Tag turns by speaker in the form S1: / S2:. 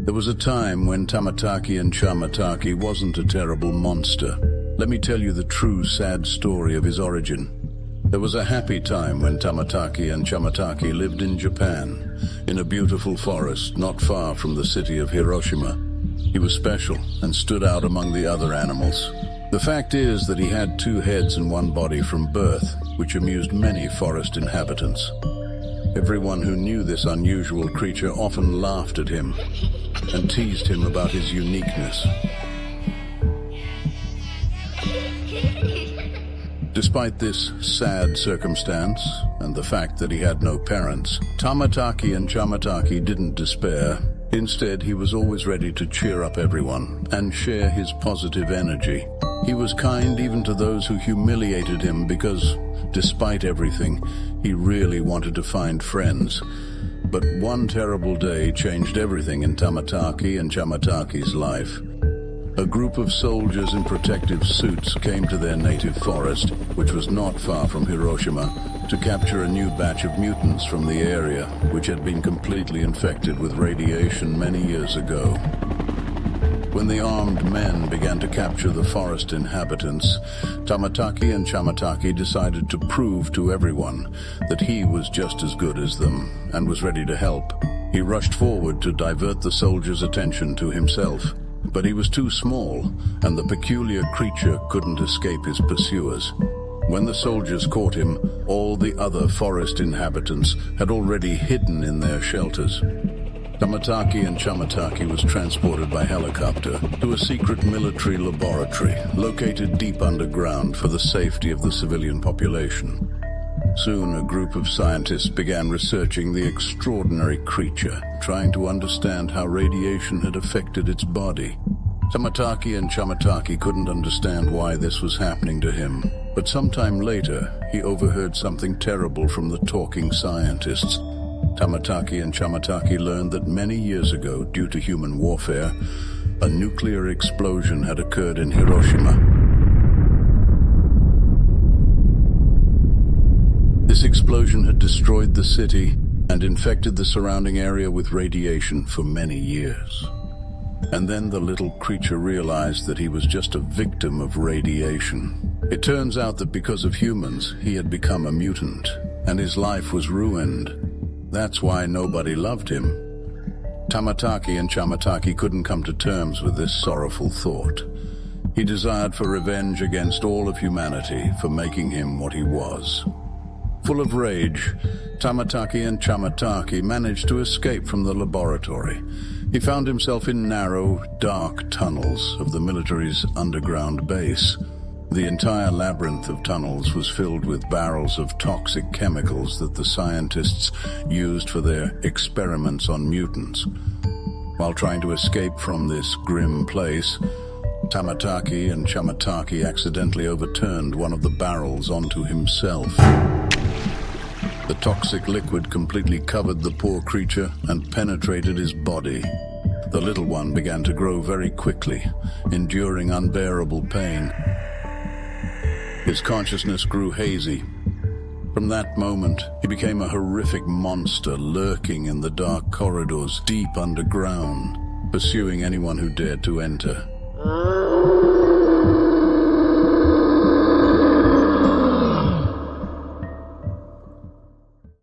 S1: There was a time when Tamataki and Chamataki wasn't a terrible monster. Let me tell you the true sad story of his origin. There was a happy time when Tamataki and Chamataki lived in Japan, in a beautiful forest not far from the city of Hiroshima. He was special and stood out among the other animals. The fact is that he had 2 heads and 1 body from birth, which amused many forest inhabitants. Everyone who knew this unusual creature often laughed at him and teased him about his uniqueness. Despite this sad circumstance and the fact that he had no parents, Tamataki and Chamataki didn't despair. Instead, he was always ready to cheer up everyone and share his positive energy. He was kind even to those who humiliated him because, despite everything, he really wanted to find friends. But one terrible day changed everything in Tamataki and Chamataki's life. A group of soldiers in protective suits came to their native forest, which was not far from Hiroshima, to capture a new batch of mutants from the area, which had been completely infected with radiation many years ago. When the armed men began to capture the forest inhabitants, Tamataki and Chamataki decided to prove to everyone that he was just as good as them and was ready to help. He rushed forward to divert the soldiers' attention to himself. But he was too small, and the peculiar creature couldn't escape his pursuers. When the soldiers caught him, all the other forest inhabitants had already hidden in their shelters. Tamataki and Chamataki was transported by helicopter to a secret military laboratory located deep underground for the safety of the civilian population. Soon, a group of scientists began researching the extraordinary creature, trying to understand how radiation had affected its body. Tamataki and Chamataki couldn't understand why this was happening to him, but sometime later, he overheard something terrible from the talking scientists. Tamataki and Chamataki learned that many years ago, due to human warfare, a nuclear explosion had occurred in Hiroshima. This explosion had destroyed the city and infected the surrounding area with radiation for many years. And then the little creature realized that he was just a victim of radiation. It turns out that because of humans, he had become a mutant, and his life was ruined. That's why nobody loved him. Tamataki and Chamataki couldn't come to terms with this sorrowful thought. He desired for revenge against all of humanity for making him what he was. Full of rage, Tamataki and Chamataki managed to escape from the laboratory. He found himself in narrow, dark tunnels of the military's underground base. The entire labyrinth of tunnels was filled with barrels of toxic chemicals that the scientists used for their experiments on mutants. While trying to escape from this grim place, Tamataki and Chamataki accidentally overturned one of the barrels onto himself. The toxic liquid completely covered the poor creature and penetrated his body. The little one began to grow very quickly, enduring unbearable pain. His consciousness grew hazy. From that moment, he became a horrific monster lurking in the dark corridors deep underground, pursuing anyone who dared to enter.